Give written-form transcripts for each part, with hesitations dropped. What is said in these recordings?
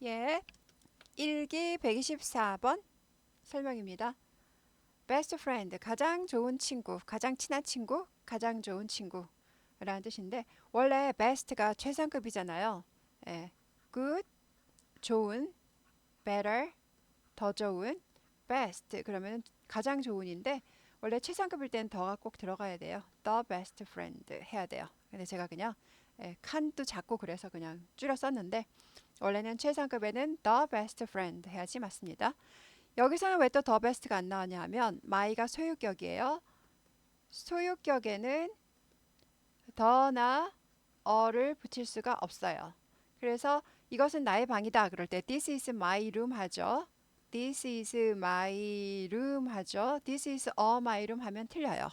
예, 1기 124번 설명입니다. best friend, 가장 좋은 친구, 가장 친한 친구, 가장 좋은 친구라는 뜻인데 원래 best가 최상급이잖아요. 예, good, 좋은, better, 더 좋은, best 그러면 가장 좋은인데 원래 최상급일 땐 더가 꼭 들어가야 돼요. the best friend 해야 돼요. 근데 제가 그냥 칸도 작고 그래서 그냥 줄여 썼는데 원래는 최상급에는 the best friend 해야지 맞습니다. 여기서는 왜 또 the best가 안 나왔냐 하면 my가 소유격이에요. 소유격에는 더나 어를 붙일 수가 없어요. 그래서 이것은 나의 방이다 그럴 때 this is my room 하죠. this is my room 하죠. this is my room 하면 틀려요.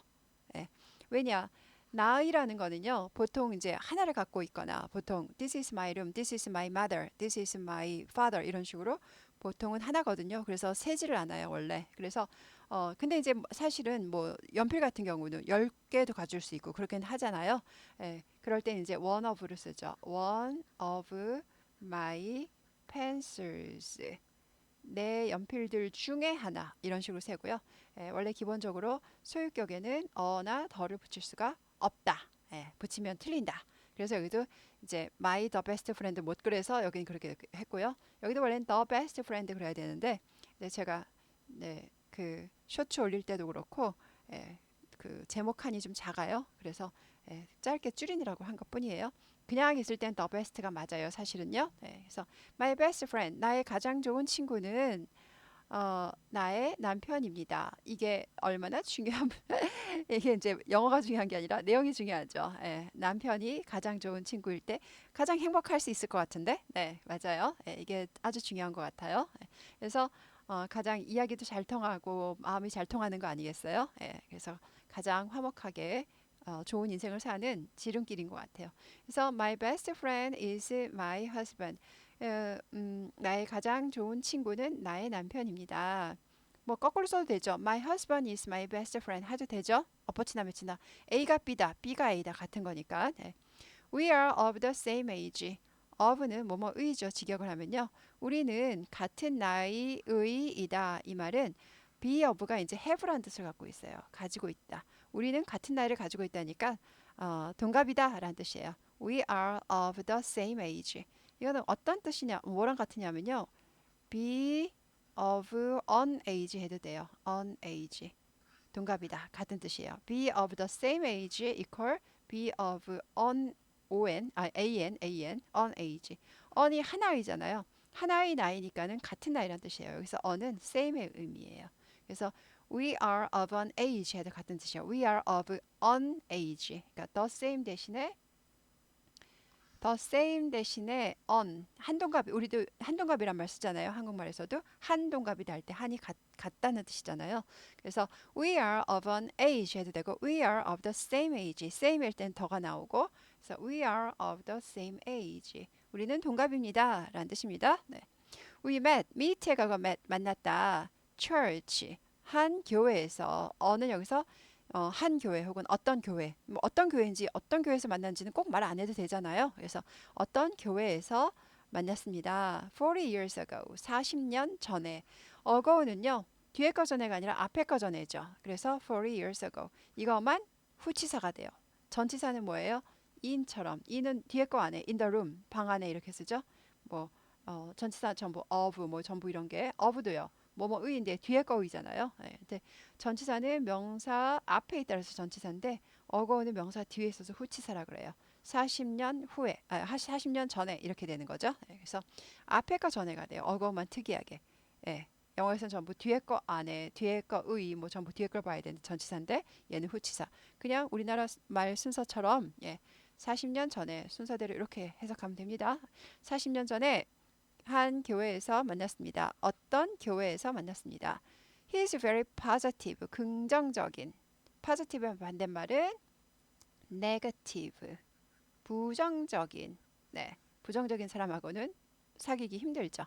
예. 왜냐? 나이라는 거는요, 보통 이제 하나를 갖고 있거나, 보통 this is my room, this is my mother, this is my father 이런 식으로 보통은 하나거든요. 그래서 세지를 않아요, 원래. 그래서 근데 이제 사실은 뭐 연필 같은 경우는 10개도 가질 수 있고 그렇게 하잖아요. 예. 그럴 땐 이제 one of를 쓰죠. one of my pencils. 내 연필들 중에 하나 이런 식으로 세고요. 원래 기본적으로 소유격에는 어나 더를 붙일 수가 없다. 붙이면 틀린다. 그래서 여기도 이제 my the best friend 못 그래서 여기는 그렇게 했고요. 여기도 원래는 the best friend 그래야 되는데 제가 그 쇼츠 올릴 때도 그렇고 그 제목 칸이 좀 작아요. 그래서 짧게 줄이느라고 한 것뿐이에요. 그냥 있을 땐 the best가 맞아요. 사실은요. 그래서 my best friend, 나의 가장 좋은 친구는 나의 남편입니다. 이게 얼마나 중요한 이게 이제 영어가 중요한 게 아니라 내용이 중요하죠. 남편이 가장 좋은 친구일 때 가장 행복할 수 있을 것 같은데, 네, 맞아요. 이게 아주 중요한 것 같아요. 그래서 가장 이야기도 잘 통하고 마음이 잘 통하는 거 아니겠어요? 그래서 가장 화목하게 좋은 인생을 사는 지름길인 것 같아요. 그래서 my best friend is my husband. 나의 가장 좋은 친구는 나의 남편입니다. 뭐 거꾸로 써도 되죠. My husband is my best friend 해도 되죠. 엎어치나 며치나 A가 B다, B가 A다 같은 거니까. We are of the same age. of는 뭐뭐의죠. 직역을 하면요. 우리는 같은 나이의이다. 이 말은 be of가 이제 have라는 뜻을 갖고 있어요. 가지고 있다. 우리는 같은 나이를 가지고 있다니까 동갑이다 라는 뜻이에요. We are of the same age. 이거는 어떤 뜻이냐, 뭐랑 같으냐면요. be of an age 해도 돼요. an age. 동갑이다. 같은 뜻이에요. be of the same age equal be of an an age. on이 하나이잖아요. 하나의 나이니까는 같은 나이란 뜻이에요. 여기서 on은 same의 의미예요. 그래서 we are of an age 해도 같은 뜻이에요. we are of an age. 그러니까 the same 대신에 the same 대신에 on 한동갑 우리도 한동갑이란 말 쓰잖아요. 한국말에서도 한동갑이다 할 때 한이 같다는 뜻이잖아요. 그래서 we are of an age 해도 되고 we are of the same age. same일 땐 더가 나오고 그래서 we are of the same age. 우리는 동갑입니다. 라는 뜻입니다. 네. We met, meet의 과거 met, 만났다. church, 한 교회에서 어는 여기서 한 교회 혹은 어떤 교회, 뭐 어떤 교회인지 어떤 교회에서 만난지는 꼭 말 안 해도 되잖아요. 그래서 어떤 교회에서 만났습니다. 40 years ago, 40년 전에. ago는요, 뒤에 거 전에가 아니라 앞에 거 전에죠. 그래서 40 years ago. 이것만 후치사가 돼요. 전치사는 뭐예요? in처럼. in은 뒤에 거 안에, in the room, 방 안에 이렇게 쓰죠. 뭐 전치사 전부 of 뭐 전부 이런 게 of도요. 뭐뭐 의인데 뒤에 거 의잖아요. 근데 전치사는 명사 앞에 있다라서 전치사인데 어거는 명사 뒤에 있어서 후치사라 그래요. 40년 후에 40년 전에 이렇게 되는 거죠. 그래서 앞에 거 전에가 돼요. 어거만 특이하게. 영어에서는 전부 뒤에 거 안에 뒤에 거 의 뭐 전부 뒤에 걸 봐야 되는 전치사인데 얘는 후치사. 그냥 우리나라 말 순서처럼 40년 전에 순서대로 이렇게 해석하면 됩니다. 40년 전에 한 교회에서 만났습니다. 어떤 교회에서 만났습니다. He is very positive. 긍정적인. positive의 반대말은 negative. 부정적인. 네. 부정적인 사람하고는 사귀기 힘들죠.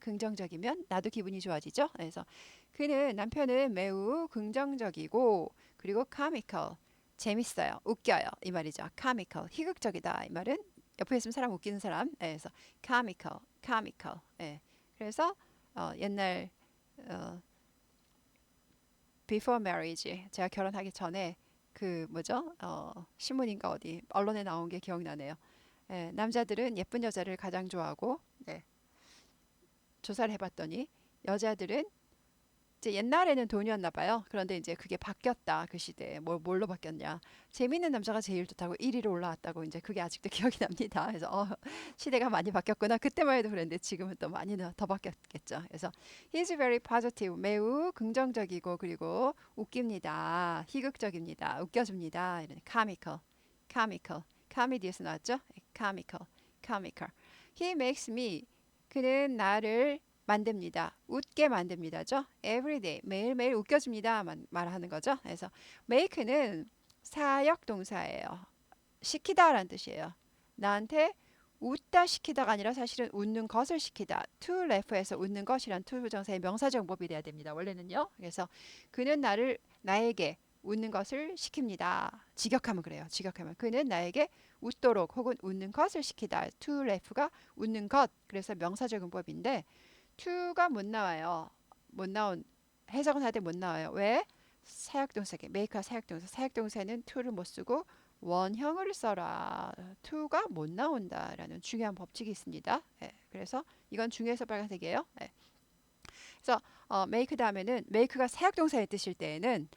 긍정적이면 나도 기분이 좋아지죠. 그래서 남편은 매우 긍정적이고 그리고 comical 재밌어요. 웃겨요. 이 말이죠. comical 희극적이다. 이 말은 옆에 있으면 사람 웃기는 사람. 예, 그래서 comical, comical. 예. 그래서 옛날 어, before marriage 제가 결혼하기 전에 그 뭐죠? 신문인가 어디 언론에 나온 게 기억나네요. 예, 남자들은 예쁜 여자를 가장 좋아하고 네, 조사를 해봤더니 여자들은 이제 옛날에는 돈이었나 봐요. 그런데 이제 그게 바뀌었다. 그 시대에. 뭘로 바뀌었냐. 재밌는 남자가 제일 좋다고 1위로 올라왔다고 이제 그게 아직도 기억이 납니다. 그래서 시대가 많이 바뀌었구나. 그때만 해도 그랬는데 지금은 또 많이 더 바뀌었겠죠. 그래서 he's very positive. 매우 긍정적이고 그리고 웃깁니다. 희극적입니다. 웃겨줍니다. 이런 comical. comical. comedy에서 나왔죠? comical. comical. He makes me 그는 나를 만듭니다. 웃게 만듭니다죠. Everyday 매일매일 웃겨줍니다. 말하는 거죠. 그래서 make는 사역 동사예요. 시키다라는 뜻이에요. 나한테 웃다 시키다가 아니라 사실은 웃는 것을 시키다. to laugh에서 웃는 것이란 to 부정사의 명사정법이 돼야 됩니다. 원래는요. 그래서 그는 나에게 웃는 것을 시킵니다. 직역하면 그래요. 직역하면 그는 나에게 웃도록 혹은 웃는 것을 시키다. to laugh가 웃는 것. 그래서 명사적용법인데 to가 못 나와요. 못 나온 해석은 하되 못 나와요. 왜? 사역동사게 make가 사역동사. 사역동사는 to를 못 쓰고 원형을 써라. to가 못 나온다라는 중요한 법칙이 있습니다. 예, 그래서 이건 중요해서 빨간색이에요. 예. 그래서 make 다음에는 make가 사역동사의 뜻일 때에는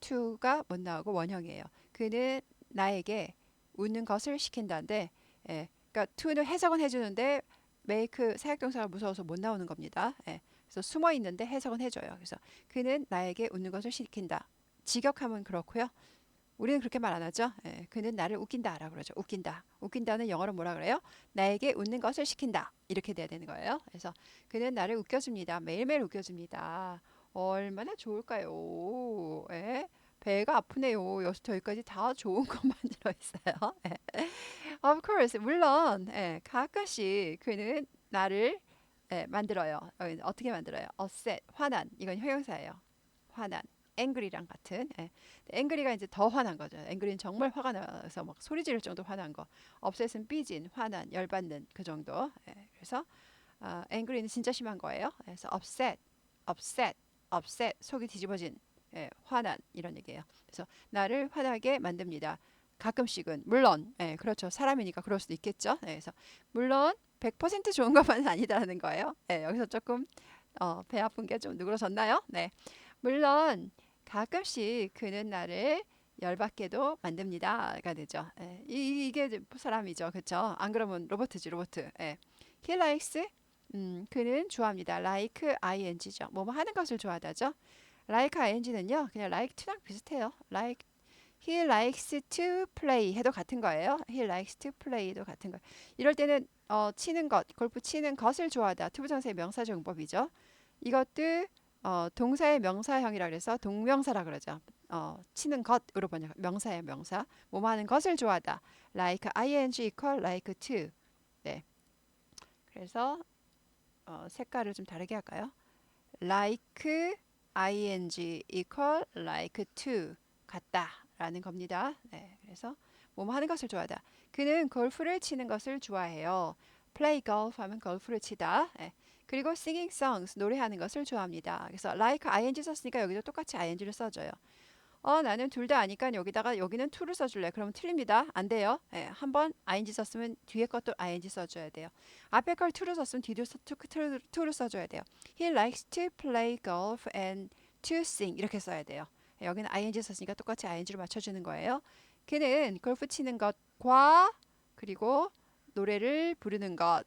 to가 못 나오고 원형이에요. 그는 나에게 웃는 것을 시킨다는데, 그러니까 to는 해석은 해주는데 make 사역동사가 무서워서 못 나오는 겁니다. 그래서 숨어 있는데 해석은 해줘요. 그래서 그는 나에게 웃는 것을 시킨다. 직역하면 그렇고요. 우리는 그렇게 말 안 하죠. 그는 나를 웃긴다라고 그러죠. 웃긴다. 웃긴다는 영어로 뭐라 그래요? 나에게 웃는 것을 시킨다. 이렇게 돼야 되는 거예요. 그래서 그는 나를 웃겨줍니다. 매일매일 웃겨줍니다. 얼마나 좋을까요? 배가 아프네요. 여기서 여기까지 다 좋은 것만 들어있어요. Of course, 물론 가끔씩 그는 나를 만들어요. 어떻게 만들어요? upset, 화난. 이건 형용사예요. 화난. angry랑 같은. angry가 이제 더 화난 거죠. angry는 정말 화가 나서 막 소리 지를 정도 화난 거. upset은 삐진, 화난, 열받는 그 정도. 그래서 angry는 진짜 심한 거예요. 그래서 upset, upset, upset 속이 뒤집어진 화난 이런 얘기예요. 그래서 나를 화나게 만듭니다. 가끔씩은 물론 그렇죠. 사람이니까 그럴 수도 있겠죠. 그래서 물론 100% 좋은 것만은 아니다라는 거예요. 여기서 조금 배 아픈 게 좀 누그러졌나요? 네. 물론 가끔씩 그는 나를 열받게도 만듭니다가 되죠. 이게 사람이죠. 그렇죠? 안 그러면 로버트지 로버트. He likes 그는 좋아합니다. like ing죠. 뭐뭐 하는 것을 좋아하다죠. like ing는요. 그냥 like to랑 비슷해요. like he likes to play 해도 같은 거예요. he likes to play도 같은 거예요. 이럴 때는 치는 것, 골프 치는 것을 좋아하다. 투부정사의 명사정법이죠. 이것도 동사의 명사형이라 그래서 동명사라 그러죠. 치는 것으로 번역 명사의 명사. 뭐뭐 하는 것을 좋아하다. like ing equal like to. 네. 그래서 색깔을 좀 다르게 할까요? like ing equal like to 같다라는 겁니다. 네, 그래서 뭐뭐 하는 것을 좋아하다. 그는 골프를 치는 것을 좋아해요. play golf 하면 골프를 치다. 그리고 singing songs 노래하는 것을 좋아합니다. 그래서 like ing 썼으니까 여기도 똑같이 ing를 써줘요. 나는 둘 다 아니까 여기다가 여기는 to를 써줄래. 그러면 틀립니다. 안 돼요. 한번 ing 썼으면 뒤에 것도 ing 써줘야 돼요. 앞에 걸 to를 썼으면 뒤도 to를 써줘야 돼요. He likes to play golf and to sing 이렇게 써야 돼요. 여기는 ing 썼으니까 똑같이 ing로 맞춰주는 거예요. 그는 골프 치는 것과 그리고 노래를 부르는 것,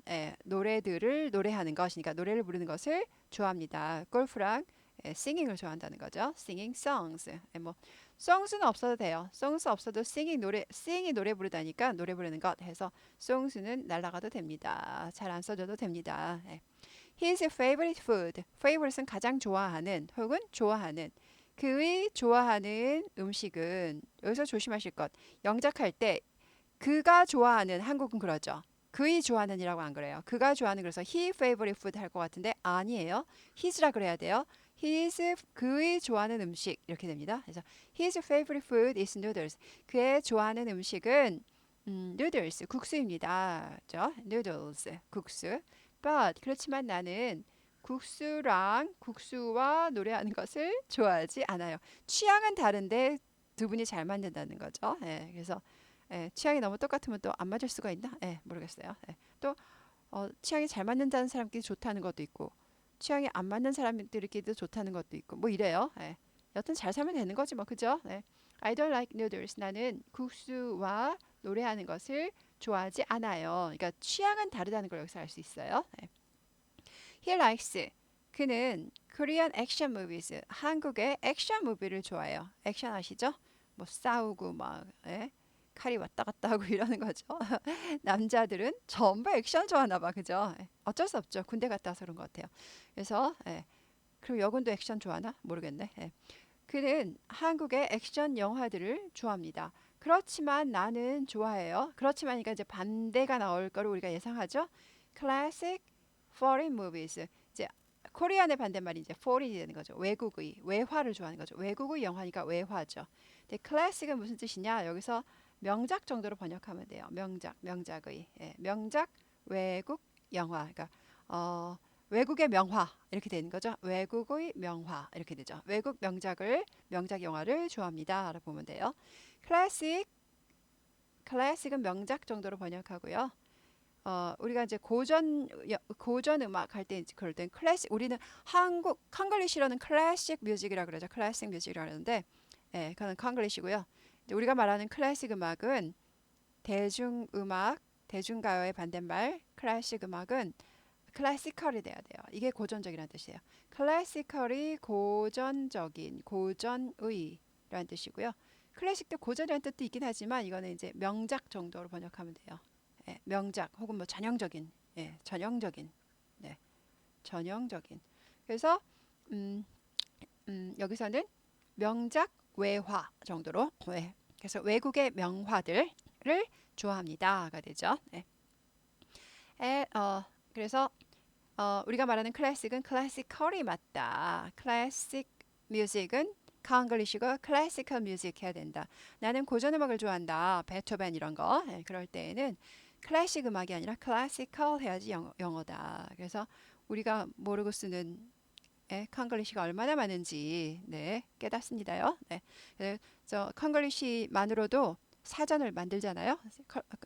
노래들을 노래하는 것이니까 노래를 부르는 것을 좋아합니다. 골프랑 singing을 좋아한다는 거죠. singing songs. 뭐 songs는 없어도 돼요. songs 없어도 sing이 노래 부르다니까 노래 부르는 것 해서 songs는 날라가도 됩니다. 잘 안 써줘도 됩니다. His favorite food. favorite은 가장 좋아하는 혹은 좋아하는 그의 좋아하는 음식은 여기서 조심하실 것. 영작할 때 그가 좋아하는 한국은 그러죠. 그의 좋아하는이라고 안 그래요. 그가 좋아하는 그래서 he favorite food 할 것 같은데 아니에요. his라 그래야 돼요. 그의 좋아하는 음식 이렇게 됩니다. 그래서 his favorite food is noodles. 그의 좋아하는 음식은 noodles 국수입니다. 그죠? noodles 국수. But 그렇지만 나는 국수와 노래하는 것을 좋아하지 않아요. 취향은 다른데 두 분이 잘 맞는다는 거죠. 예, 그래서 취향이 너무 똑같으면 또 안 맞을 수가 있나? 모르겠어요. 또 취향이 잘 맞는다는 사람끼리 좋다는 것도 있고 취향이 안 맞는 사람들끼리도 좋다는 것도 있고 뭐 이래요. 여튼 잘 살면 되는 거지 뭐 그죠? I don't like noodles. 나는 국수와 노래하는 것을 좋아하지 않아요. 그러니까 취향은 다르다는 걸 여기서 알 수 있어요. He likes. 그는 Korean action movies. 한국의 액션 무비를 좋아해요. 액션 아시죠? 뭐 싸우고 막 칼이 왔다 갔다 하고 이러는 거죠. 남자들은 전부 액션 좋아하나 봐. 그죠? 어쩔 수 없죠. 군대 갔다 와서 그런 것 같아요. 그래서 그리고 여군도 액션 좋아하나? 모르겠네. 그는 한국의 액션 영화들을 좋아합니다. 그렇지만 나는 좋아해요. 그렇지만이니까 이제 반대가 나올 거를 우리가 예상하죠. Classic foreign movies. 이제 코리안의 반대말이 이제 foreign이 되는 거죠. 외국의, 외화를 좋아하는 거죠. 외국의 영화니까 외화죠. 근데 classic은 무슨 뜻이냐? 여기서 명작 정도로 번역하면 돼요. 명작의. 명작 외국 영화. 그러니까 외국의 명화 이렇게 되는 거죠. 외국의 명화 이렇게 되죠. 외국 명작 영화를 좋아합니다라고 보면 돼요. 클래식은 명작 정도로 번역하고요. 우리가 이제 고전 음악 할 때 그럴 땐 클래식 우리는 콩글리시로는 클래식 뮤직이라 그러죠. 클래식 뮤직이라 그러는데 그건 콩글리시고요. 우리가 말하는 클래식 음악은 대중가요의 반대말 클래식 음악은 클래시컬이 돼야 돼요. 이게 고전적이라는 뜻이에요. 클래시컬이 고전적인, 고전의라는 뜻이고요. 클래식도 고전이라는 뜻도 있긴 하지만 이거는 이제 명작 정도로 번역하면 돼요. 명작 혹은 뭐 전형적인, 네, 전형적인. 그래서 여기서는 명작 외화 정도로, 그래서 외국의 명화들을 좋아합니다가 되죠. 그래서 우리가 말하는 클래식은 클래시컬이 맞다. 클래식 뮤직은 콩글리시고 클래시컬 뮤직 해야 된다. 나는 고전 음악을 좋아한다. 베토벤 이런 거. 그럴 때에는 클래식 음악이 아니라 클래시컬 해야지 영어다. 그래서 우리가 모르고 쓰는 콩글리시가 얼마나 많은지 깨닫습니다요. 그래서 콩글리시만으로도 사전을 만들잖아요.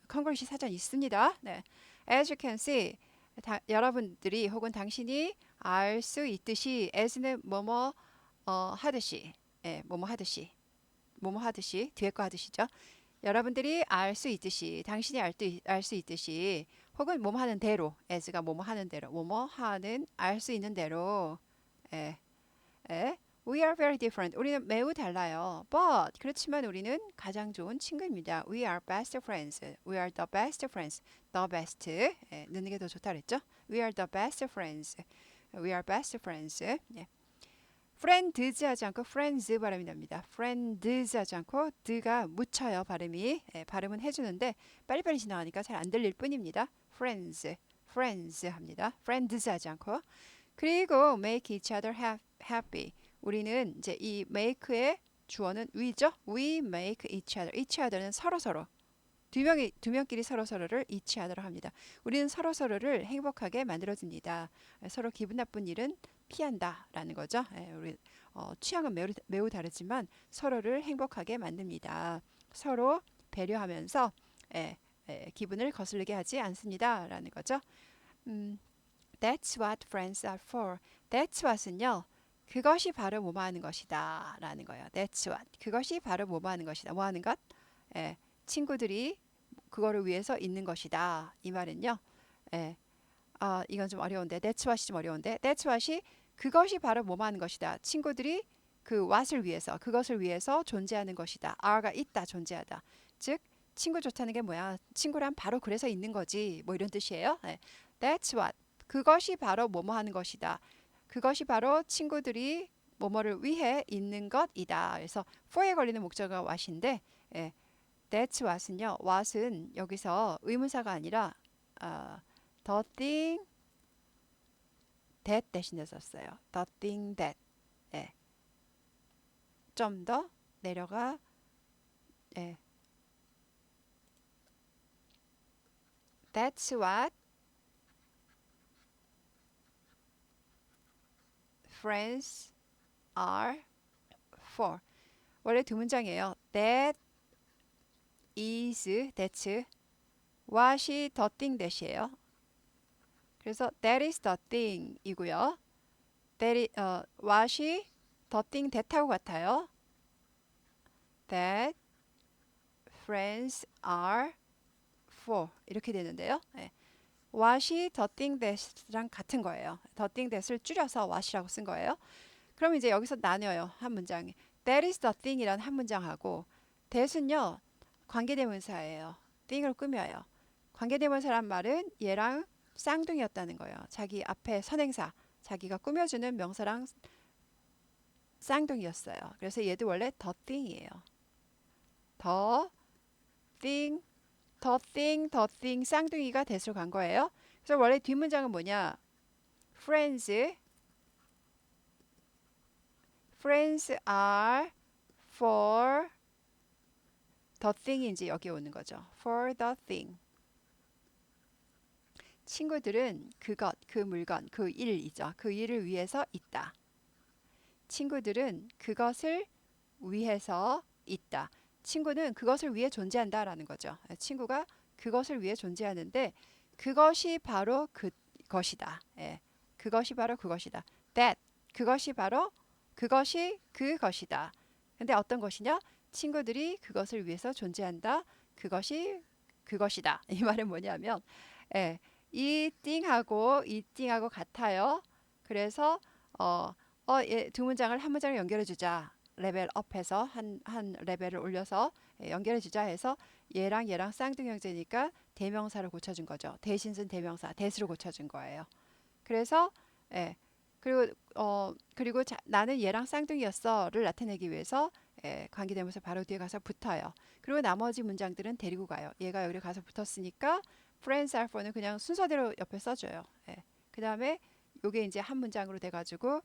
콩글리시 사전 있습니다. As you can see, 여러분들이 혹은 당신이 알 수 있듯이 as는 뭐뭐 하듯이, 뭐뭐 하듯이 뒤에 거 하듯이죠. 여러분들이 알 수 있듯이, 당신이 알 수 있듯이, 혹은 뭐뭐 하는 대로, as가 뭐뭐 하는 대로, 뭐뭐 하는 알 수 있는 대로, 예, We are very different. 우리는 매우 달라요. But 그렇지만 우리는 가장 좋은 친구입니다. We are best friends. We are the best friends. The best. 넣는 게 더 좋다 그랬죠? We are the best friends. We are best friends. friends 하지 않고 friends 발음이 납니다. friends 하지 않고 드가 묻혀요 발음이. 발음은 해주는데 빨리빨리 지나가니까 잘 안 들릴 뿐입니다. friends 합니다. friends 하지 않고. 그리고 make each other happy. 우리는 이제 이 make의 주어는 we죠. We make each other. each other는 서로. 두 명끼리 서로를 each other로 합니다. 우리는 서로를 행복하게 만들어줍니다. 서로 기분 나쁜 일은 피한다라는 거죠. 우리 취향은 매우 다르지만 서로를 행복하게 만듭니다. 서로 배려하면서 기분을 거슬리게 하지 않습니다라는 거죠. That's what friends are for. That's what은요. 그것이 바로 뭐뭐 하는 것이다 라는 거예요. That's what. 그것이 바로 뭐뭐 하는 것이다. 뭐 하는 것? 친구들이 그거를 위해서 있는 것이다. 이 말은요. 이건 좀 어려운데. That's what이 좀 어려운데. That's what이 그것이 바로 뭐뭐 하는 것이다. 친구들이 그 what을 위해서, 그것을 위해서 존재하는 것이다. are가 있다, 존재하다. 즉, 친구 좋다는 게 뭐야? 친구란 바로 그래서 있는 거지. 뭐 이런 뜻이에요. That's what. 그것이 바로 뭐뭐 하는 것이다. 그것이 바로 친구들이 뭐뭐를 위해 있는 것이다. 그래서 for에 걸리는 목적어가 what인데 that's what은요. what은 여기서 의문사가 아니라 the thing that 대신에 썼어요. the thing that 좀 더 내려가 That's what friends are for. 원래 두 문장이에요. That is, that's, what이 the thing that이에요. 그래서 that is the thing 이고요. what이 the thing that하고 같아요. That friends are for 이렇게 되는데요. 네. what이 the thing that이랑 같은 거예요. the thing that을 줄여서 what이라고 쓴 거예요. 그럼 이제 여기서 나뉘어요. 한 문장이. That is the thing이란 한 문장하고 that은요. 관계대명사예요. thing을 꾸며요. 관계대명사란 말은 얘랑 쌍둥이였다는 거예요. 자기 앞에 선행사, 자기가 꾸며주는 명사랑 쌍둥이였어요. 그래서 얘도 원래 the thing이에요. the thing, the thing, the thing 쌍둥이가 that으로 간 거예요. 그래서 원래 뒷문장은 뭐냐? Friends are for the thing인지 여기 오는 거죠. For the thing. 친구들은 그것, 그 물건, 그 일이죠. 그 일을 위해서 있다. 친구들은 그것을 위해서 있다. 친구는 그것을 위해 존재한다라는 거죠. 친구가 그것을 위해 존재하는데 그것이 바로 그것이다. 예, 그것이 바로 그것이다. That 그것이 바로 그것이 그것이다. 근데 어떤 것이냐? 친구들이 그것을 위해서 존재한다. 그것이 그것이다. 이 말은 뭐냐면 예, 이 띵하고 이 띵하고 같아요. 그래서 두 문장을 한 문장을 연결해 주자. 레벨 업해서 한 레벨을 올려서 연결해 주자 해서 얘랑 얘랑 쌍둥이 형제니까 대명사로 고쳐준 거죠. 대신 쓴 대명사 대수로 고쳐준 거예요. 그래서 예, 그리고 나는 얘랑 쌍둥이였어를 나타내기 위해서 관계대명사 바로 뒤에 가서 붙어요. 그리고 나머지 문장들은 데리고 가요. 얘가 여기 가서 붙었으니까 friends are for는 그냥 순서대로 옆에 써줘요. 그 다음에 요게 이제 한 문장으로 돼가지고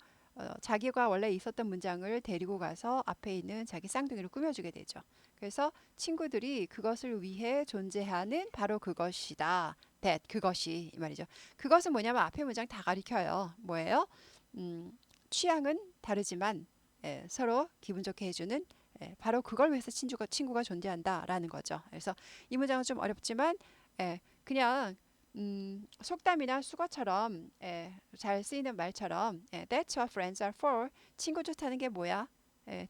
자기가 원래 있었던 문장을 데리고 가서 앞에 있는 자기 쌍둥이를 꾸며주게 되죠. 그래서 친구들이 그것을 위해 존재하는 바로 그것이다. that 그것이 이 말이죠. 그것은 뭐냐면 앞에 문장 다 가리켜요. 뭐예요? 취향은 다르지만 서로 기분 좋게 해주는 바로 그걸 위해서 친구가 존재한다라는 거죠. 그래서 이 문장은 좀 어렵지만 그냥 속담이나 수거처럼 잘 쓰이는 말처럼 That's what friends are for. 친구 좋다는 게 뭐야?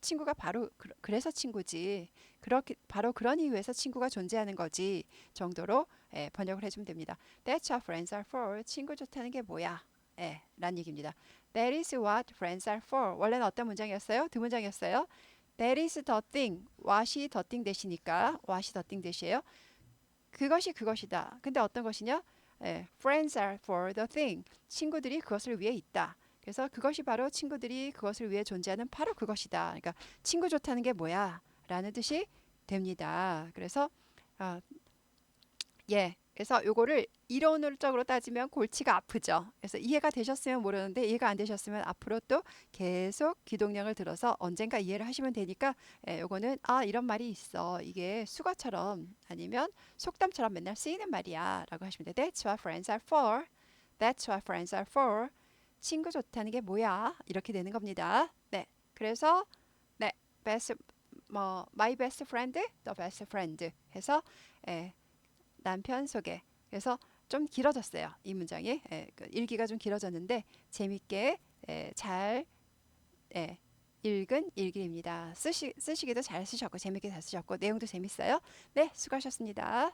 친구가 바로 그래서 친구지. 그렇게 바로 그런 이유에서 친구가 존재하는 거지 정도로 번역을 해주면 됩니다. That's what friends are for. 친구 좋다는 게 뭐야? 라는 얘기입니다. That is what friends are for. 원래는 어떤 문장이었어요? 두 문장이었어요. That is the thing. what이 the thing 대시니까 what이 the thing 대시예요. 그것이 그것이다. 근데 어떤 것이냐? Friends are for the thing. 친구들이 그것을 위해 있다. 그래서 그것이 바로 친구들이 그것을 위해 존재하는 바로 그것이다. 그러니까 친구 좋다는 게 뭐야? 라는 뜻이 됩니다. 그래서 그래서 요거를 이론적으로 따지면 골치가 아프죠. 그래서 이해가 되셨으면 모르는데 이해가 안 되셨으면 앞으로 또 계속 기동력을 들어서 언젠가 이해를 하시면 되니까 요거는 이런 말이 있어. 이게 수거처럼 아니면 속담처럼 맨날 쓰이는 말이야 라고 하시면 돼요. That's what friends are for. That's what friends are for. 친구 좋다는 게 뭐야? 이렇게 되는 겁니다. 네. 그래서 best my best friend, the best friend 해서 남편 소개. 그래서 좀 길어졌어요. 이 문장이 읽기가 좀 길어졌는데 재밌게 잘 읽은 일기입니다. 쓰시기도 잘 쓰셨고 재밌게 잘 쓰셨고 내용도 재밌어요. 네, 수고하셨습니다.